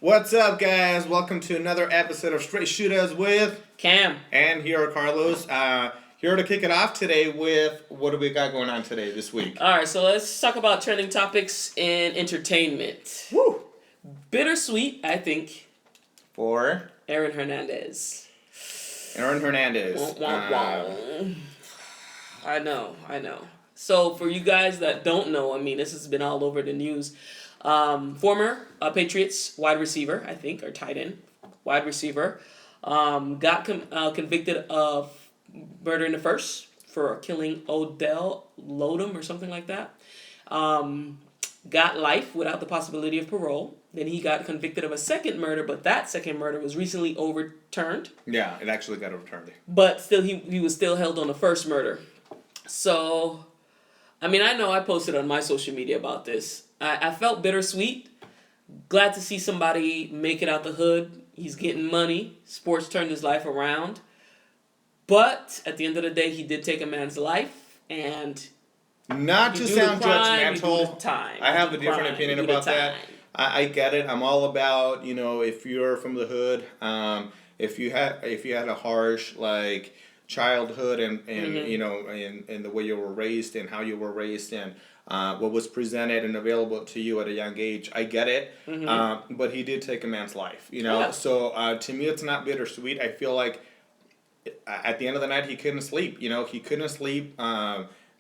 What's up, guys? Welcome to another episode of Straight Shootaz with Cam. And here are Carlos. Here to kick it off today with what do we got going on today this week? All right, so let's talk about trending topics in entertainment. Woo! Bittersweet, I think. For Aaron Hernandez. Aaron Hernandez. Wah, wah, wah. I know. So for you guys that don't know, I mean, this has been all over the news. Former Patriots wide receiver, I think, or tight end wide receiver, got convicted of murder in the first for killing Odell Lodum or something like that. Got life without the possibility of parole. Then he got convicted of a second murder, but that second murder was recently overturned. Yeah, it actually got overturned. But still, he was still held on the first murder. So, I mean, I know I posted on my social media about this. I felt bittersweet. Glad to see somebody make it out the hood. He's getting money. Sports turned his life around. But at the end of the day, he did take a man's life. And not to sound judgmental, I have a different opinion about that. I get it. I'm all about, if you're from the hood, if you had a harsh childhood and the way you were raised and how you were raised and what was presented and available to you at a young age, I get it. But he did take a man's life, Yeah. So to me, it's not bittersweet. I feel like at the end of the night, he couldn't sleep. He couldn't sleep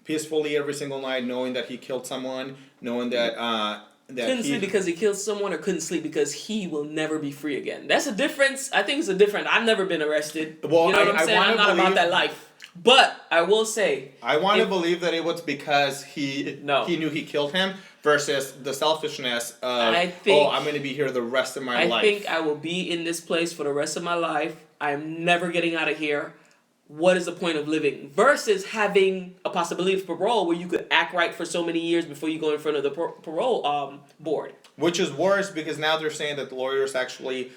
peacefully every single night, knowing that he killed someone, knowing that. Couldn't sleep because he killed someone, or couldn't sleep because he will never be free again. That's a difference. I think it's a difference. I've never been arrested. Well, you know what I'm saying? I'm not about that life. But I will say, I want to believe that it was because he knew he killed him versus the selfishness of, I'm going to be here the rest of my life. I think I will be in this place for the rest of my life. I'm never getting out of here. What is the point of living? Versus having a possibility of parole where you could act right for so many years before you go in front of the parole board. Which is worse because now they're saying that the lawyers actually,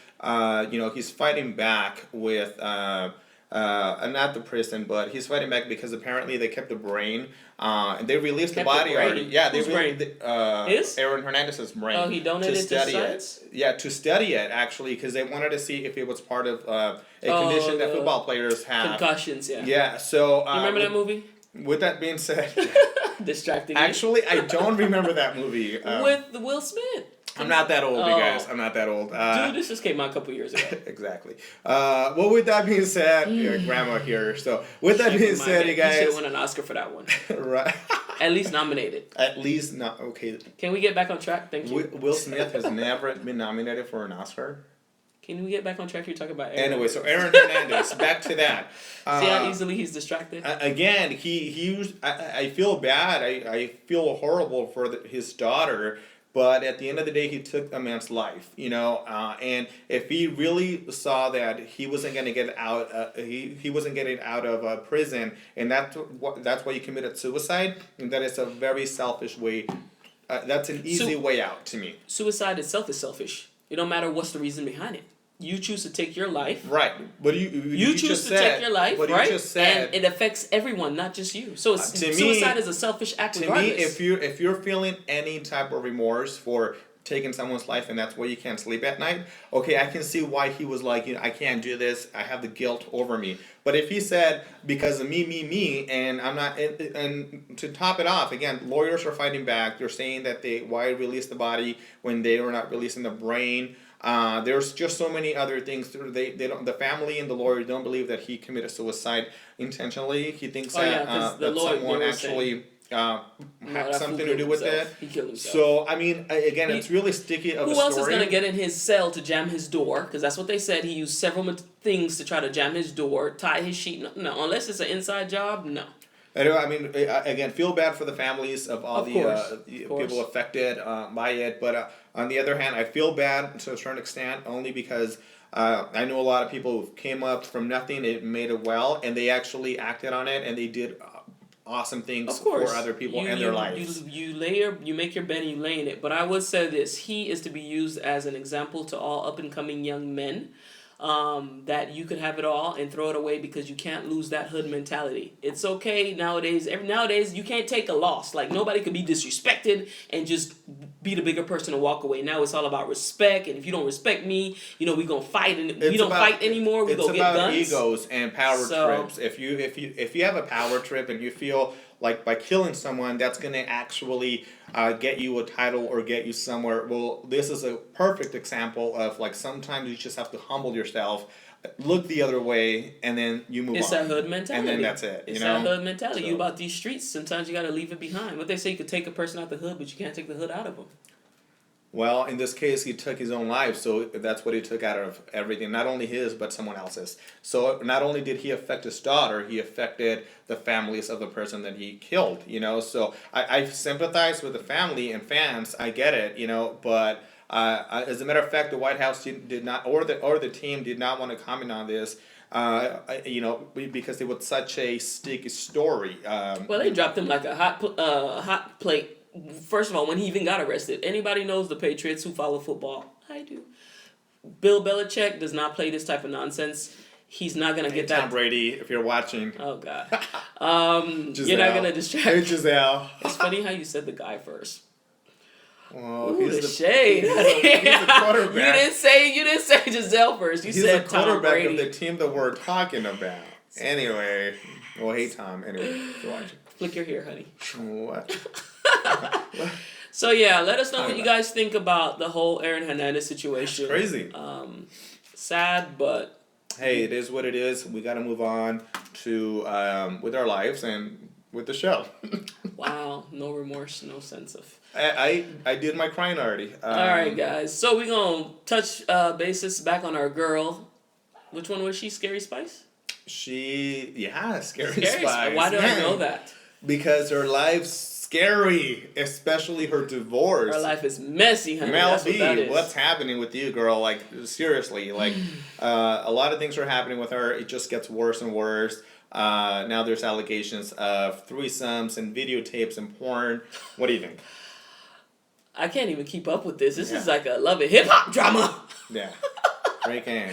he's fighting back with, not the prison, but he's fighting back because apparently they kept the brain. And they released the body already. Yeah, Whose brain? Aaron Hernandez's brain. Oh, he donated to study it. Yeah, to study it actually, because they wanted to see if it was part of a condition that football players have. Concussions, yeah. Yeah, so you remember that movie? With that being said, Distracting. Actually, I don't remember that movie. With Will Smith. I'm not that old, you guys. I'm not that old. Dude, this just came out a couple years ago. Exactly. Well, with that being said, grandma here. So, with that being said, you guys. You should have won an Oscar for that one. Right. At least nominated. At least not. Okay. Can we get back on track? Thank you. Will Smith has never been nominated for an Oscar. Can we get back on track? You're talking about Aaron. Anyway, so Aaron Hernandez, back to that. See how easily he's distracted? Again, I feel bad. I feel horrible for his daughter. But at the end of the day, he took a man's life, and if he really saw that he wasn't going to get out, he wasn't getting out of prison, and that's why he committed suicide, and that is a very selfish way. That's an easy way out to me. Suicide itself is selfish. It don't matter what's the reason behind it. You choose to take your life. Right. But you choose to take your life, but right? You just said, and it affects everyone, not just you. So suicide is a selfish act regardless. To me, if you're feeling any type of remorse for taking someone's life and that's why you can't sleep at night, okay, I can see why he was like, I can't do this. I have the guilt over me. But if he said, because of me, and I'm not, and to top it off, again, lawyers are fighting back. They're saying that why release the body when they were not releasing the brain. There's just so many other things. They don't. The family and the lawyer don't believe that he committed suicide intentionally. He thinks that someone actually had something to do with it. He killed himself. So I mean, again, it's really sticky of a story. Who else is gonna get in his cell to jam his door? Because that's what they said. He used several things to try to jam his door, tie his sheet. No, unless it's an inside job, no. I mean, again, feel bad for the families of all the people affected by it. But on the other hand, I feel bad to a certain extent only because I know a lot of people who came up from nothing, it made it well, and they actually acted on it, and they did awesome things for other people and their lives. You make your bed and you lay in it. But I would say this: he is to be used as an example to all up and coming young men. that you could have it all and throw it away because you can't lose that hood mentality. It's okay nowadays. Nowadays you can't take a loss. Like nobody can be disrespected and just be the bigger person and walk away. Now it's all about respect. And if you don't respect me, we gonna fight. And we don't fight anymore. We go get guns. It's about egos and power trips. If you have a power trip and you feel like by killing someone that's gonna actually get you a title or get you somewhere. Well, this is a perfect example of like sometimes you just have to humble yourself, look the other way, and then you move on. It's that hood mentality. And then that's it. It's that hood mentality. So. You about these streets, sometimes you got to leave it behind. What they say, you could take a person out the hood, but you can't take the hood out of them. Well, in this case, he took his own life, so that's what he took out of everything. Not only his, but someone else's. So not only did he affect his daughter, he affected the families of the person that he killed, So I sympathize with the family and fans. I get it, but as a matter of fact, the White House did not, or the team did not want to comment on this, because it was such a sticky story. Well, they dropped him like a hot plate. First of all, when he even got arrested, anybody knows the Patriots who follow football? I do. Bill Belichick does not play this type of nonsense. He's not gonna get that. Tom Brady, if you're watching. Oh God. You're not gonna distract. Hey, Giselle. It's funny how you said the guy first. Well, ooh, he's the shade. He's a quarterback. You didn't say Giselle first. You said Tom Brady. He's the quarterback of the team that we're talking about. Anyway, well, hey Tom. Anyway, if you're watching. Flick your hair, honey. What? So yeah, let us know what you guys think about the whole Aaron Hernandez situation. It's crazy. Sad, but hey, it is what it is. We got to move on to with our lives and with the show. Wow, no remorse, no sense of. I did my crying already. All right, guys. So we're gonna touch basis back on our girl. Which one was she? Scary Spice. Scary Spice. Why do I know that? Because her life's scary, especially her divorce. Her life is messy, honey. MelB, what's happening with you, girl? Like, seriously, like, a lot of things are happening with her. It just gets worse and worse. Now there's allegations of threesomes and videotapes and porn. What do you think? I can't even keep up with this. This is like a Love and Hip Hop drama. Yeah. Breaking.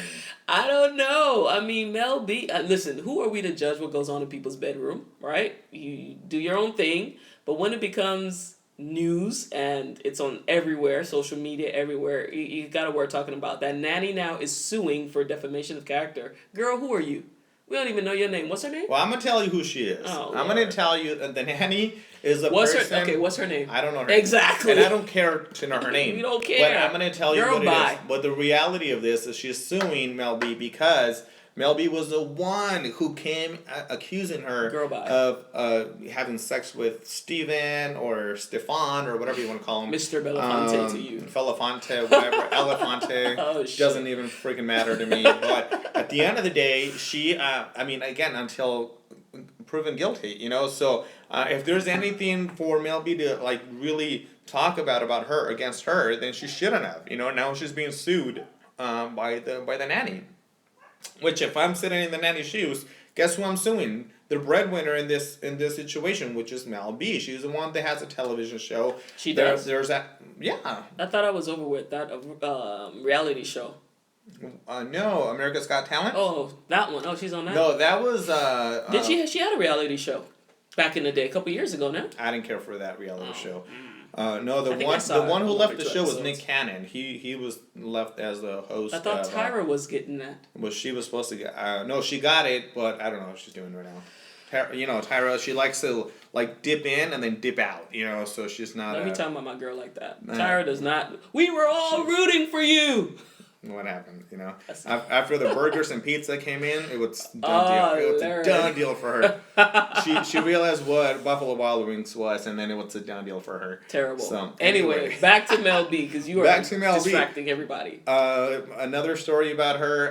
I don't know. I mean, MelB, listen, who are we to judge what goes on in people's bedroom, right? You do your own thing, but when it becomes news and it's on everywhere, social media, everywhere, you got to work talking about that. Nanny now is suing for defamation of character. Girl, who are you? We don't even know your name. What's her name? Well, I'm going to tell you who she is. Oh, I'm going to tell you that the nanny is a person. What's her name? I don't know her exactly. name. And I don't care to know her name. You don't care. But I'm going to tell you what it is. But the reality of this is she's suing MelB because MelB was the one who came accusing her of having sex with Steven or Stefan or whatever you want to call him. Mr. Belafonte to you. Belafonte, whatever. Elefante. Oh, shit. Doesn't even freaking matter to me. But at the end of the day, she, again, until proven guilty, So if there's anything for MelB to like really talk about her, against her, then she shouldn't have. Now she's being sued by the nanny. Which, if I'm sitting in the nanny's shoes, guess who I'm suing? The breadwinner in this situation, which is MelB. She's the one that has a television show. She does. There's that. Yeah. I thought I was over with that reality show. No, America's Got Talent. Oh, that one. Oh, she's on that. No, that was. Did she? She had a reality show back in the day, a couple years ago now. I didn't care for that reality show. No, the one who left the show was Nick Cannon. He was left as the host. I thought Tyra was getting that. Well, she was supposed to get. No, she got it, but I don't know what she's doing right now. Tyra, she likes to like dip in and then dip out. So she's not. Let me talk about my girl like that. Tyra does not. We were all rooting for you. What happened? After the burgers and pizza came in, it was done deal. It was a done deal for her. She realized what Buffalo Wild Wings was, and then it was a done deal for her. Terrible. So anyway, back to MelB because you are distracting everybody. Another story about her.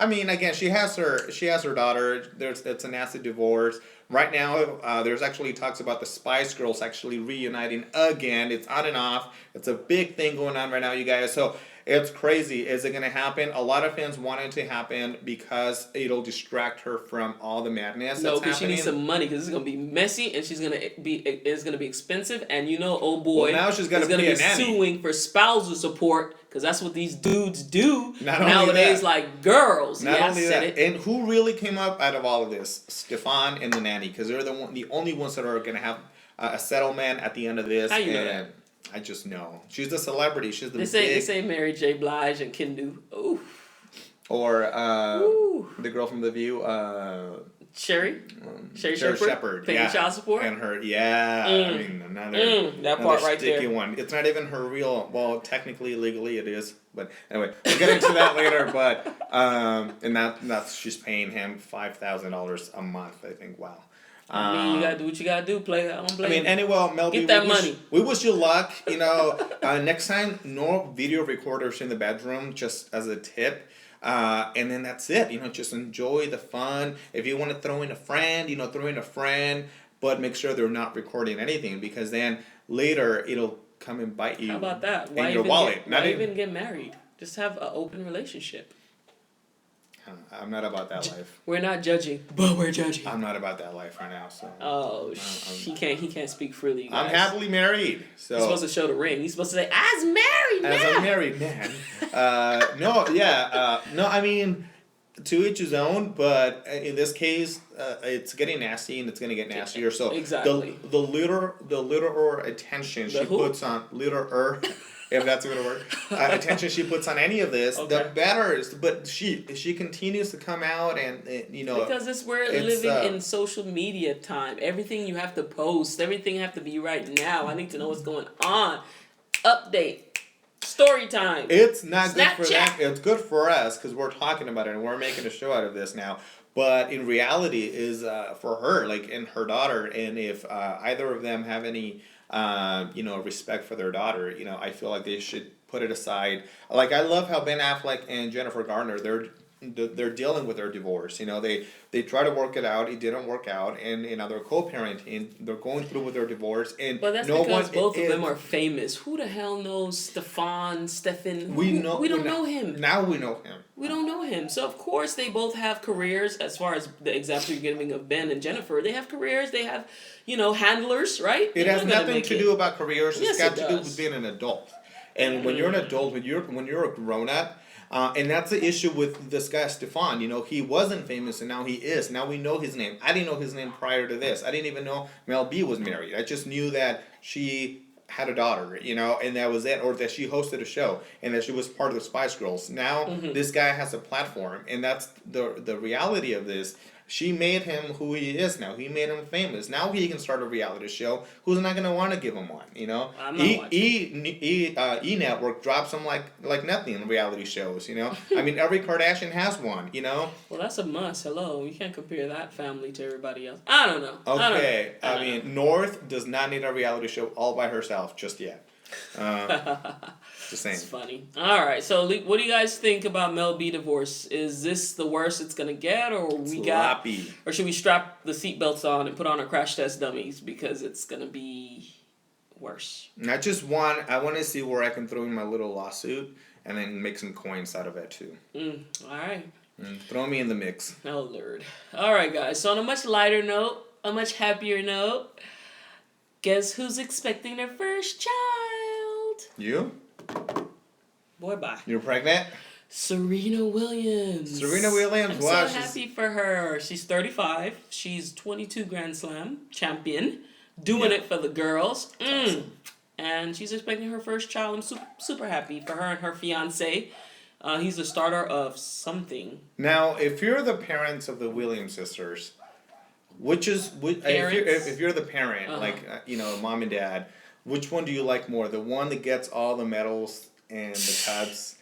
Again, she has her daughter. It's a nasty divorce. Right now, there's actually talks about the Spice Girls actually reuniting again. It's on and off. It's a big thing going on right now, you guys. So. It's crazy. Is it going to happen? A lot of fans want it to happen because it'll distract her from all the madness No, that's because she happening. needs some money because it's gonna be messy and it's gonna be expensive, and old boy Well, now she's gonna is gonna be be a nanny. suing for spousal support because that's what these dudes do Not only nowadays. that. Like girls, Not yeah, I only said that, it. and who really came up out of all of this? Stefan and the nanny, because they're the only ones that are going to have a settlement at the end of this. How you know and that? I just know she's the celebrity. She's the They say Mary J. Blige and Kendu. Ooh, or Ooh. the girl from The View, Sherry Shepherd, paying child support. and her, I mean That part right sticky there. one. It's not even her real. Well, technically, legally, it is. But anyway, we'll get into that later. But and that's she's paying him $5,000 a month. I think. Wow. I mean, you gotta do what you gotta do. Play. I don't blame. I mean, anyway, MelB, Get that money. We wish you luck. Next time, no video recorders in the bedroom, just as a tip. And then that's it. Just enjoy the fun. If you want to throw in a friend, throw in a friend, but make sure they're not recording anything because then later it'll come and bite you. How about that? In your wallet. Why even get married? Just have an open relationship. I'm not about that life. We're not judging, but we're judging. I'm not about that life right now. So. Oh, he can't speak freely. You guys. I'm happily married. So. He's supposed to show the ring. He's supposed to say, "As married man." As a married man. No, I mean, to each his own, but in this case, it's getting nasty and it's going to get nastier. So exactly. the little attention she puts on, if that's a good word, attention she puts on any of this, the better. But she continues to come out and because we're living in social media time. Everything you have to post, everything have to be right now. I need to know what's going on. Update. Story time. It's not Snapchat. Good for them. It's good for us because we're talking about it and we're making a show out of this now. But in reality, is for her, like, and her daughter, and if either of them have any, respect for their daughter, I feel like they should put it aside. Like, I love how Ben Affleck and Jennifer Garner, they're dealing with their divorce. They try to work it out. It didn't work out, and they're co-parenting. They're going through with their divorce, and but that's because both of them are famous. Who the hell knows Stefan? We don't know him. Now we know him. We don't know him. So of course they both have careers. As far as the example you're giving of Ben and Jennifer, they have careers. They have handlers, right? It has nothing to do about careers. Yes, it's got to do does. with being an adult. And when you're an adult, when you're a grown up. And that's the issue with this guy, Stefan. He wasn't famous and now he is. Now we know his name. I didn't know his name prior to this. I didn't even know MelB was married. I just knew that she had a daughter, and that was it. Or that she hosted a show and that she was part of the Spice Girls. Now this guy has a platform, and that's the reality of this. She made him who he is now. He made him famous. Now he can start a reality show. Who's not going to want to give him one, I'm not watching. E Network drops them like nothing in reality shows, I mean, every Kardashian has one, Well, that's a must. Hello. You can't compare that family to everybody else. I don't know. Okay. I mean, North does not need a reality show all by herself just yet. Just saying. It's funny. All right. So, what do you guys think about MelB divorce? Is this the worst it's gonna get, or or should we strap the seatbelts on and put on our crash test dummies because it's gonna be worse? I want to see where I can throw in my little lawsuit and then make some coins out of it too. All right. Throw me in the mix. Oh Lord. All right, guys. So on a much lighter note, a much happier note, guess who's expecting their first child? You? Boy, bye. You're pregnant? Serena Williams. I'm Wow, so happy for her. She's 35. She's 22 Grand Slam champion. Doing it for the girls. Awesome. And she's expecting her first child. I'm super happy for her and her fiance. He's the starter of something. Now, if you're the parents of the Williams sisters, if you're the parent, mom and dad, which one do you like more? The one that gets all the medals and the cups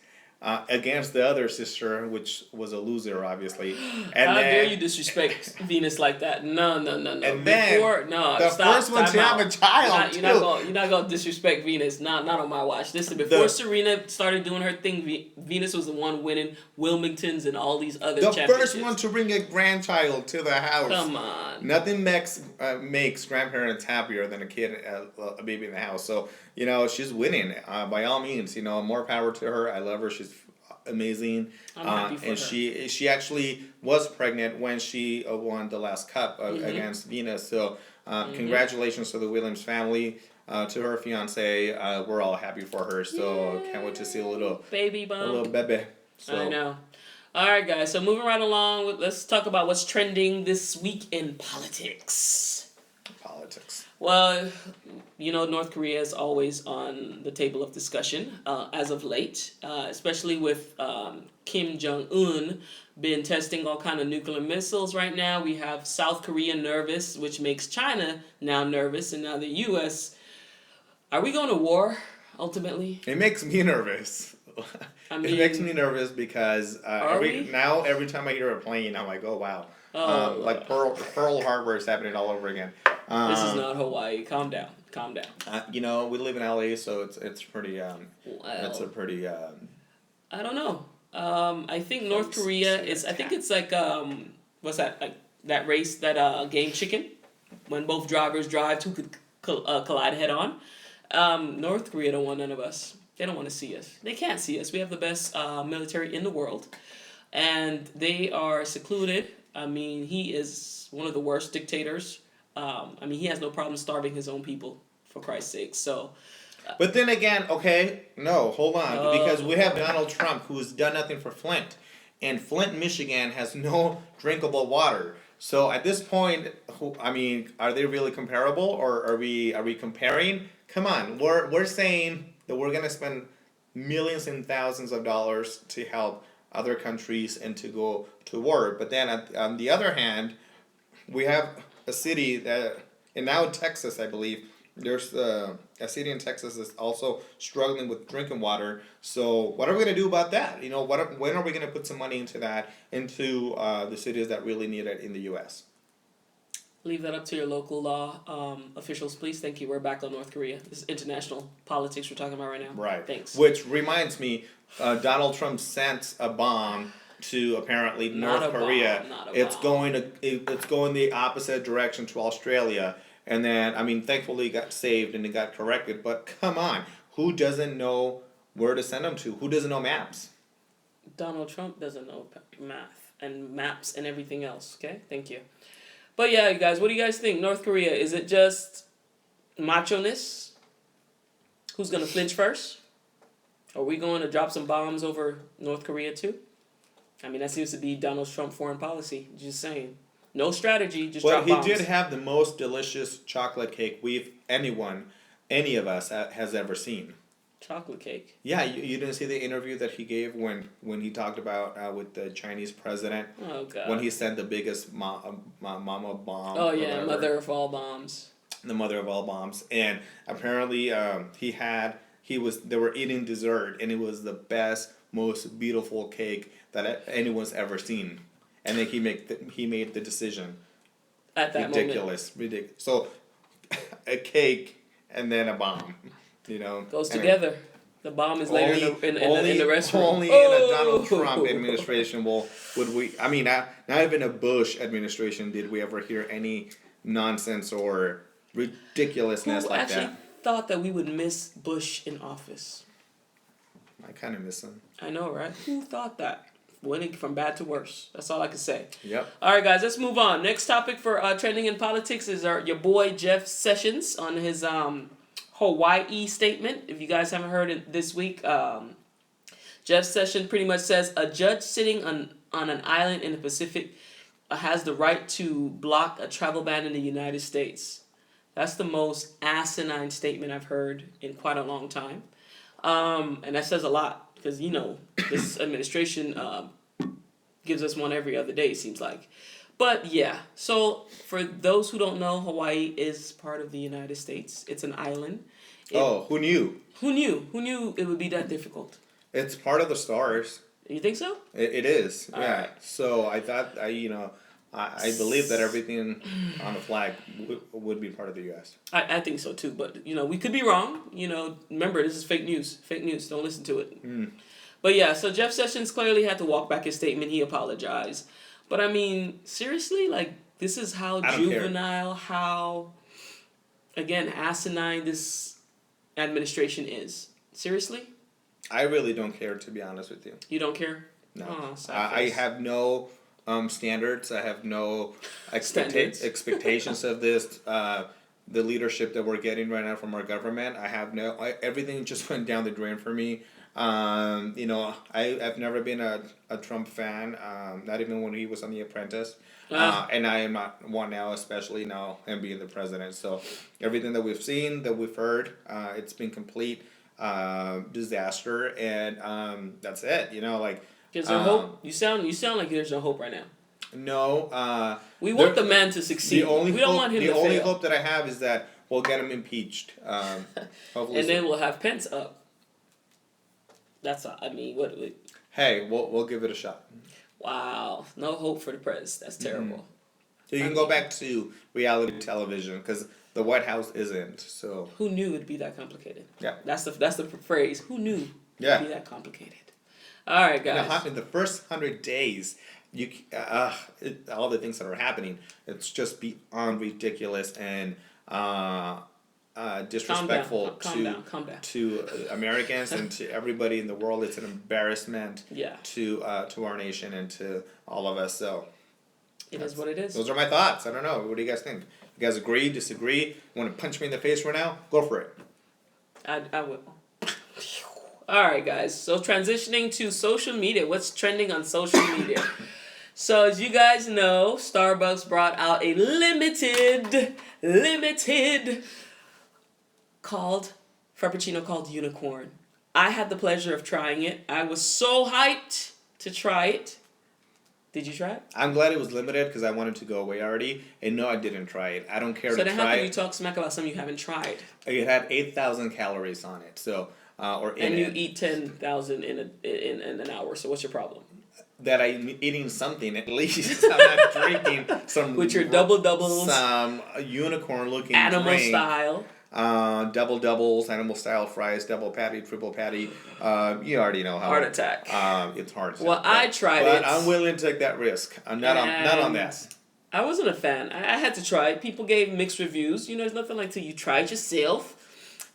against the other sister, which was a loser, obviously. And how dare you disrespect Venus like that? No. And the first one to have a child. You're not gonna disrespect Venus. Not on my watch. Listen, before Serena started doing her thing, Venus was the one winning Wilmingtons and all these other championships. The first one to bring a grandchild to the house. Come on. Nothing makes grandparents happier than a baby in the house. So she's winning. By all means, more power to her. I love her. She's amazing. I'm happy for and her. she actually was pregnant when she won the last cup against Venus. So congratulations to the Williams family. To her fiance, we're all happy for her. So can't wait to see a little baby bump. a little bebe. So. I know. All right, guys. So moving right along, let's talk about what's trending this week in politics. Politics. Well, North Korea is always on the table of discussion as of late, especially with Kim Jong-un been testing all kind of nuclear missiles right now. We have South Korea nervous, which makes China now nervous, and now the U.S. Are we going to war, ultimately? It makes me nervous. It makes me nervous because every time I hear a plane, I'm like, oh, wow. Like Pearl Harbor is happening all over again. This is not Hawaii. Calm down. We live in LA, so it's pretty. It's a pretty. I don't know. I think North Korea is. I think it's like what's that? Like that race, that game Chicken, when both drivers drive, two could collide head on. North Korea don't want none of us. They don't want to see us. They can't see us. We have the best military in the world, and they are secluded. I mean, he is one of the worst dictators. He has no problem starving his own people, for Christ's sake. So. But then again, no, hold on, because we have Donald Trump, who's done nothing for Flint, and Flint, Michigan, has no drinkable water. So at this point, are they really comparable, or are we comparing? Come on, we're saying that we're gonna spend millions and thousands of dollars to help other countries and to go to war. But then on the other hand, we have a city that, and now in Texas, I believe, there's a city in Texas that's also struggling with drinking water. So what are we going to do about that? When are we going to put some money into that, into the cities that really need it in the U.S.? Leave that up to your local law officials, please. Thank you. We're back on North Korea. This is international politics we're talking about right now. Right. Thanks. Which reminds me, Donald Trump sent a bomb to apparently North Korea. It's going the opposite direction to Australia. And then, thankfully it got saved and it got corrected. But come on, who doesn't know where to send them to? Who doesn't know maps? Donald Trump doesn't know math and maps and everything else. Okay, thank you. But yeah, you guys, what do you guys think? North Korea, is it just macho-ness? Who's going to flinch first? Are we going to drop some bombs over North Korea too? That seems to be Donald Trump foreign policy. Just saying. No strategy, just drop bombs. Well, he did have the most delicious chocolate cake any of us has ever seen. Chocolate cake? Yeah, you didn't see the interview that he gave when he talked about with the Chinese president? Oh, God. When he sent the biggest mama bomb. Oh, yeah, mother of all bombs. The mother of all bombs. And apparently they were eating dessert, and it was the best, most beautiful cake that anyone's ever seen. And then he made the decision. At that ridiculous. So, a cake and then a bomb, goes together. The bomb is later in the restroom. Only in a Donald Trump administration would we. Not even a Bush administration did we ever hear any nonsense or ridiculousness like that. Who actually thought that we would miss Bush in office? I kind of miss him. I know, right? Who thought that? Winning from bad to worse. That's all I can say. Yep. All right, guys, let's move on. Next topic for trending in politics is your boy Jeff Sessions on his Hawaii statement. If you guys haven't heard it this week, Jeff Sessions pretty much says a judge sitting on an island in the Pacific has the right to block a travel ban in the United States. That's the most asinine statement I've heard in quite a long time. And that says a lot. Because, this administration gives us one every other day, it seems like. But, yeah. So, for those who don't know, Hawaii is part of the United States. It's an island. Who knew? Who knew it would be that difficult? It's part of the stars. You think so? It is, All yeah. right. So, I thought, I believe that everything on the flag would be part of the U.S. I think so too, but we could be wrong. Remember, this is fake news. Fake news. Don't listen to it. But yeah, so Jeff Sessions clearly had to walk back his statement. He apologized, but seriously, this is how juvenile, how again asinine this administration is. Seriously? I really don't care, to be honest with you. You don't care? No. Oh, sad I face. have no standards. I have no Standards. expectations of this. The leadership that we're getting right now from our government. I have everything just went down the drain for me. I've never been a Trump fan, not even when he was on The Apprentice. And I am not one now, especially now him being the president. So everything that we've seen, that we've heard, it's been complete disaster, and that's it. Is there hope? You sound like there's no hope right now. No. We want the man to succeed. We don't want him to fail. The only hope that I have is that we'll get him impeached. Hopefully and then we'll have Pence up. That's what. Hey, we'll give it a shot. Wow, no hope for the press. That's terrible. Mm-hmm. So you can go back to reality television because the White House isn't. So who knew it'd be that complicated? Yeah, that's the phrase. Who knew it'd be that complicated? All right, guys. In the first 100 days, all the things that are happening, it's just beyond ridiculous and disrespectful calm down. to Americans and to everybody in the world. It's an embarrassment Yeah. to our nation and to all of us. So it is what it is. Those are my thoughts. I don't know. What do you guys think? You guys agree? Disagree? Want to punch me in the face right now? Go for it. I will. All right, guys. So transitioning to social media. What's trending on social media? So as you guys know, Starbucks brought out a limited called Frappuccino called Unicorn. I had the pleasure of trying it. I was so hyped to try it. Did you try it? I'm glad it was limited because I wanted to go away already. And no, I didn't try it. I don't care to try it. So then how can you talk smack about something you haven't tried? It had 8,000 calories on it. So you eat 10,000 in an hour. So what's your problem? That I'm eating something at least. I'm not drinking some with your double doubles, some unicorn looking animal drink. Style. Double doubles, animal style fries, double patty, triple patty. You already know how. Heart attack. It's hard. Well, I tried it. But I'm willing to take that risk. I'm not on that. I wasn't a fan. I had to try it. People gave mixed reviews. There's nothing like till you try it yourself.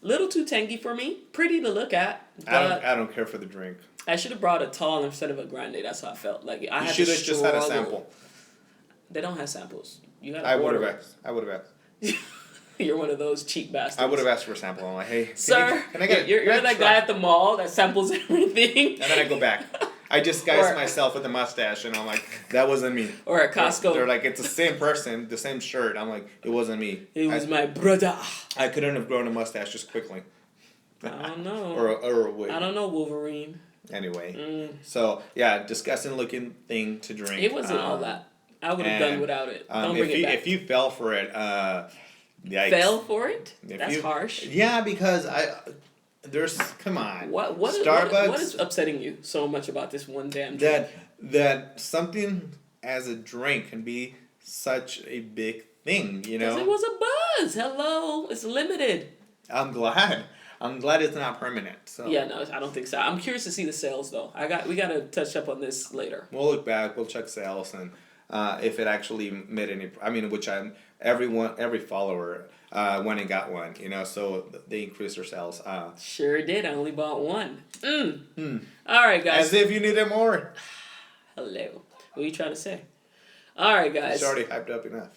Little too tangy for me. Pretty to look at. I don't care for the drink. I should have brought a tall instead of a grande. That's how I felt. Like I should have just had a sample. They don't have samples. You got. I would have asked. You're one of those cheap bastards. I would have asked for a sample. I'm like, hey, sir, can I get you're that guy at the mall that samples everything. And then I go back. I disguise myself with a mustache, and I'm like, that wasn't me. Or at Costco. They're like, it's the same person, the same shirt. I'm like, it wasn't me. It was my brother. I couldn't have grown a mustache just quickly. I don't know. or a wig. I don't know, Wolverine. Anyway, so yeah, disgusting looking thing to drink. It wasn't all that. I would have done without it. Don't bring it back. If you fell for it, yikes. Fell for it? That's harsh. Yeah, because come on. What Starbucks. What is upsetting you so much about this one damn drink? That something as a drink can be such a big thing, Because it was a buzz. Hello, it's limited. I'm glad it's not permanent. So yeah, no, I don't think so. I'm curious to see the sales though. We gotta touch up on this later. We'll look back. We'll check sales and if it actually made any. I mean, every follower went and got one. So they increased their sales. Sure did. I only bought one. All right, guys. As if you needed more. Hello. What are you trying to say? All right, guys. It's already hyped up enough.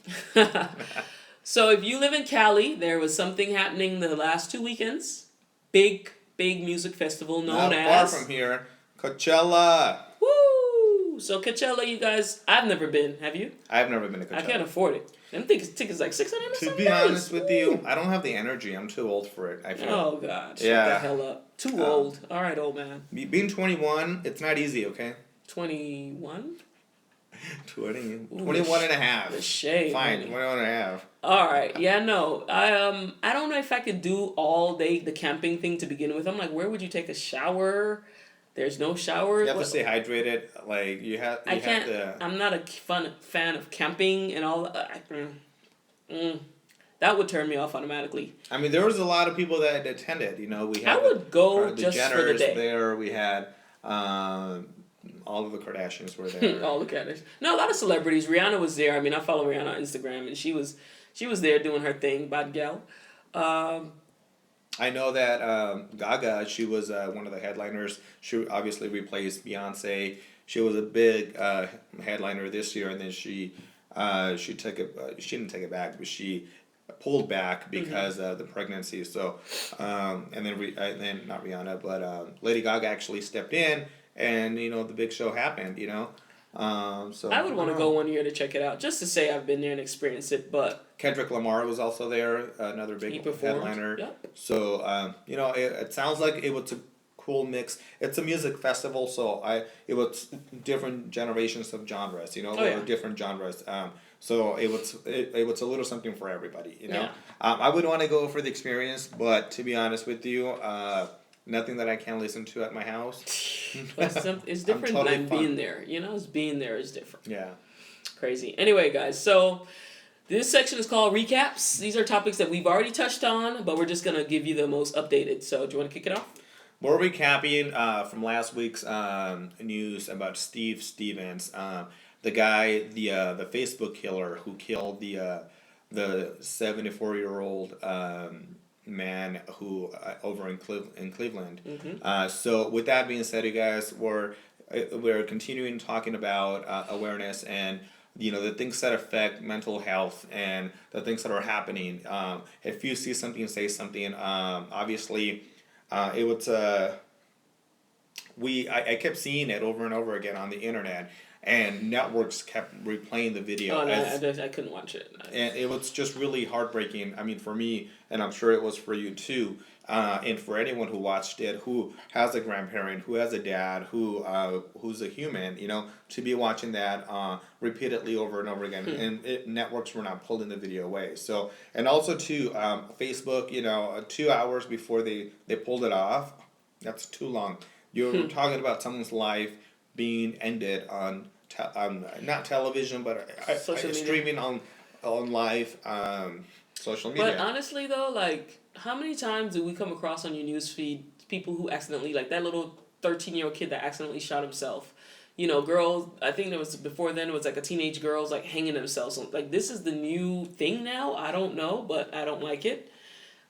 So if you live in Cali, there was something happening the last 2 weekends. Big music festival known as... Not far from here. Coachella. Woo! So Coachella, you guys, I've never been. Have you? I've never been to Coachella. I can't afford it. Them tickets like $600. To be honest with you, I don't have the energy. I'm too old for it, I feel. Oh, God. Shut the hell up. Too old. All right, old man. Being 21, it's not easy, okay? 21? 21 and a half. The shade. Fine, honey. 21 and a half. All right. Yeah, no. I don't know if I could do all day the camping thing to begin with. I'm like, where would you take a shower? There's no shower. You have to stay hydrated. Like you have. I can't. I'm not a fan of camping and all. That would turn me off automatically. I mean, there was a lot of people that attended. We had. I would go the just Jenners for the day. There, we had. All of the Kardashians were there. All the Kardashians. No, a lot of celebrities. Rihanna was there. I mean, I follow Rihanna on Instagram, and she was there doing her thing, bad gal. I know that Gaga, she was one of the headliners. She obviously replaced Beyonce. She was a big headliner this year, and then she took it. She didn't take it back, but she pulled back because of the pregnancy. So, and then not Rihanna, but Lady Gaga actually stepped in, and the big show happened. So I would I want to don't go know. one year to check it out, just to say I've been there and experienced it. But Kendrick Lamar was also there, another he big performed. headliner. Yep. So it sounds like it was a cool mix. It's a music festival, so it was different generations of genres, Oh yeah. or different genres. So it was a little something for everybody. Yeah. I would want to go for the experience, but to be honest with you, nothing that I can listen to at my house. But it's I'm different totally than fine. being there. It's being there is different. Yeah. Crazy. Anyway, guys, so this section is called recaps. These are topics that we've already touched on, but we're just gonna give you the most updated. So, do you want to kick it off? We're recapping from last week's news about Steve Stevens, the guy, the Facebook killer who killed the 74-year-old man who over in Cleveland. So with that being said, you guys, we're continuing talking about awareness and the things that affect mental health and the things that are happening. If you see something, say something. Obviously, it was I kept seeing it over and over again on the internet, and networks kept replaying the video Oh no, as I couldn't watch it. and it was just really heartbreaking. I mean, for me, and I'm sure it was for you too, and for anyone who watched it, who has a grandparent, who has a dad, who's a human, to be watching that repeatedly over and over again, and networks were not pulling the video away. So, and also too, Facebook, 2 hours before they pulled it off, that's too long. You're talking about someone's life being ended on not television, but Social media. streaming on live social media. But honestly, though, like, how many times do we come across on your newsfeed people who accidentally, like that little 13-year-old kid that accidentally shot himself? Girls, I think there was, before then, it was like a teenage girls, like, hanging themselves. Like, this is the new thing now. I don't know, but I don't like it.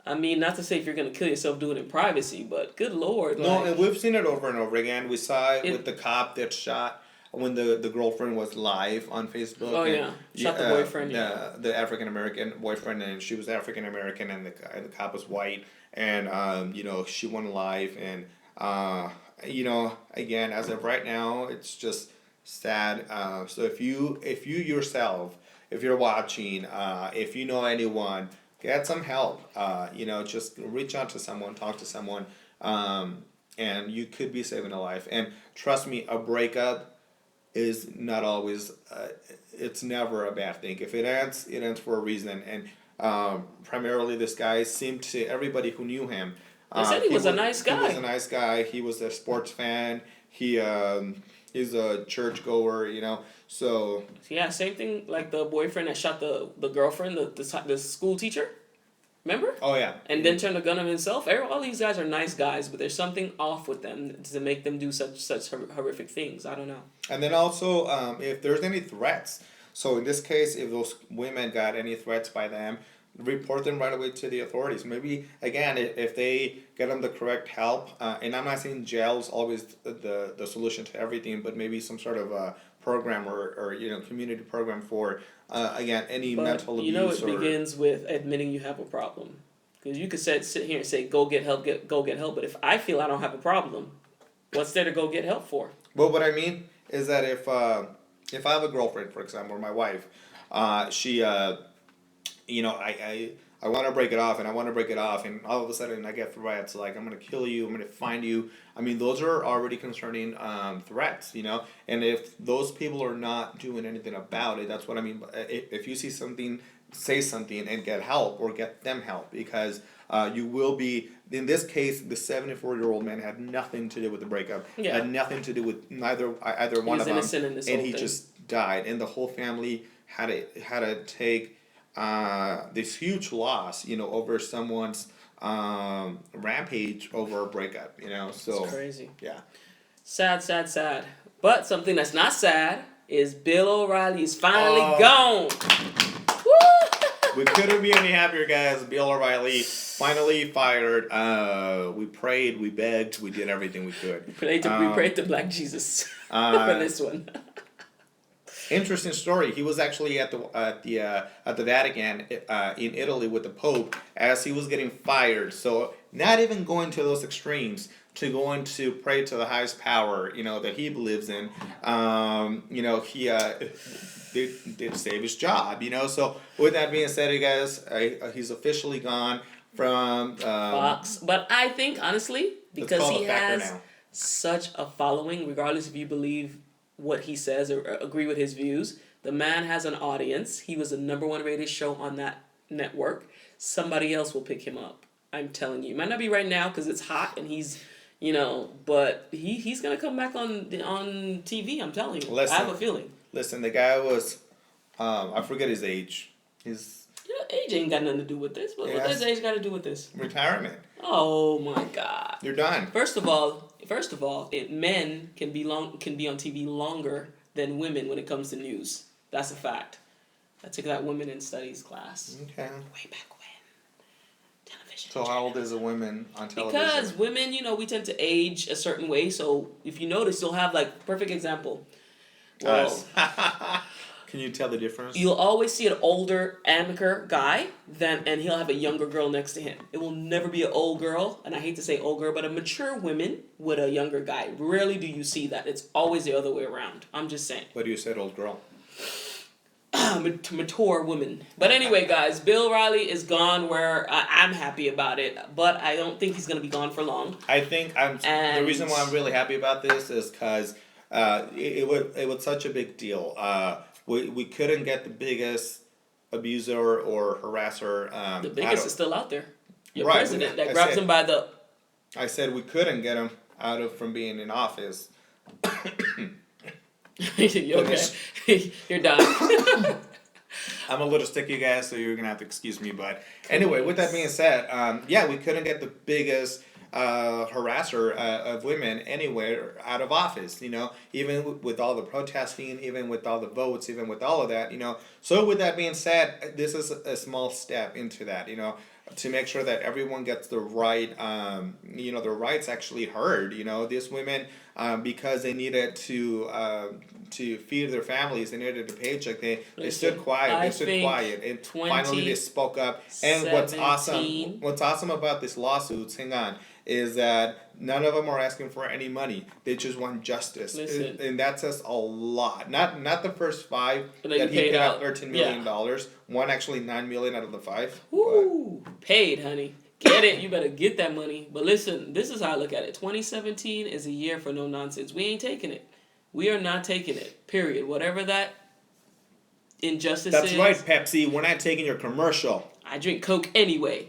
I mean, not to say if you're going to kill yourself, do it in privacy, but good Lord. No, Like, and we've seen it over and over again. We saw it with the cop that shot when the girlfriend was live on Facebook. oh, and, yeah. Shot the boyfriend, yeah. The African American boyfriend, and she was African American, and the cop was white, and she went live, and again, as of right now, it's just sad. So if you yourself, if you're watching, if you know anyone, get some help. Just reach out to someone, talk to someone, and you could be saving a life. And trust me, a breakup is not always. It's never a bad thing. If it ends for a reason. And primarily, this guy seemed to everybody who knew him. They said he was a nice guy. He was a nice guy. He was a sports fan. He's a church goer. So yeah, same thing like the boyfriend that shot the girlfriend, the school teacher. Remember? Oh yeah. And then turned the gun on himself. All these guys are nice guys, but there's something off with them to make them do such horrific things. I don't know. And then also, if there's any threats, so in this case, if those women got any threats by them, report them right away to the authorities. Maybe, again, if they get them the correct help, and I'm not saying jail is always the solution to everything, but maybe some sort of a program or community program for, again, any mental abuse. It begins with admitting you have a problem. Because you could sit here and say, go get help, go get help. But if I feel I don't have a problem, what's there to go get help for? Well, what I mean is that if I have a girlfriend, for example, or my wife, she, I want to break it off, and and all of a sudden I get threats like, I'm going to kill you, I'm going to find you. I mean, those are already concerning threats, and if those people are not doing anything about it, that's what I mean. If you see something, say something and get help, or get them help, because you will be, in this case, the 74-year-old man had nothing to do with the breakup, had nothing to do with either one of them, and he just died, and the whole family had to take this huge loss, over someone's rampage over a breakup, so it's crazy. Yeah. Sad. But something that's not sad is Bill O'Reilly is finally gone. Woo! We couldn't be any happier, guys. Bill O'Reilly finally fired. We prayed, we begged, we did everything we could. We prayed to Black Jesus for this one. Interesting story. He was actually at the Vatican in Italy with the Pope as he was getting fired. So not even going to those extremes to going to pray to the highest power, that he believes in. He did save his job. So with that being said, you guys, he's officially gone from Fox. But I think honestly, because he has now. such a following, regardless if you believe what he says or agree with his views, the man has an audience. He was the #1 rated show on that network. Somebody else will pick him up. I'm telling you. It might not be right now because it's hot and he's, but he's gonna come back on TV. I'm telling you. I have a feeling. Listen, the guy was, I forget his age. His age ain't got nothing to do with this. What does age got to do with this? Retirement. Oh my God. You're done. First of all, men can be on TV longer than women when it comes to news. That's a fact. I took that women in studies class. Okay. Way back when. Television. So how old is a woman on television? Because women, we tend to age a certain way. So if you notice, you'll have perfect example. Well, can you tell the difference? You'll always see an older amateur guy, and he'll have a younger girl next to him. It will never be an old girl, and I hate to say old girl, but a mature woman with a younger guy. Rarely do you see that. It's always the other way around. I'm just saying. What do you said, old girl? Mature woman. But anyway, guys, Bill O'Reilly is gone where I'm happy about it, but I don't think he's going to be gone for long. I think the reason why I'm really happy about this is because it was such a big deal. We couldn't get the biggest abuser or harasser. The biggest is still out there. Your right, president that grabs him by the... I said we couldn't get him from being in office. You okay? You're done. I'm a little sticky, guys, so you're going to have to excuse me. But anyway, with that being said, we couldn't get the biggest harasser of women anywhere out of office, even with all the protesting, even with all the votes, even with all of that, So with that being said, this is a small step into that, to make sure that everyone gets the right, their rights actually heard, these women, because they needed to feed their families, they needed a paycheck, they stood quiet, and finally they spoke up. And what's awesome about these lawsuits, hang on, is that none of them are asking for any money. They just want justice. And that says a lot. Not the first 5 that he paid out $13 million. One actually $9 million out of the 5. Woo! Paid, honey. Get it. You better get that money. But listen, this is how I look at it. 2017 is a year for no nonsense. We ain't taking it. We are not taking it. Period. Whatever that injustice is. That's right, Pepsi. We're not taking your commercial. I drink Coke anyway.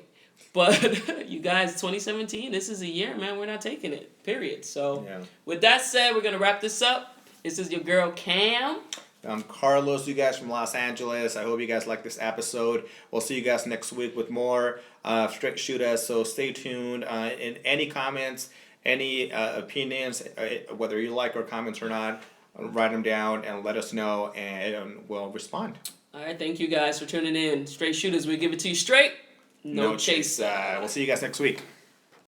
But you guys, 2017, this is a year, man. We're not taking it. Period. So with that said, we're going to wrap this up. This is your girl, Cam. I'm Carlos, you guys from Los Angeles. I hope you guys like this episode. We'll see you guys next week with more Straight Shootaz. So stay tuned. And any comments, any opinions, whether you like our comments or not, write them down and let us know, and we'll respond. All right, thank you guys for tuning in. Straight Shootaz, we give it to you straight. No chaser. We'll see you guys next week.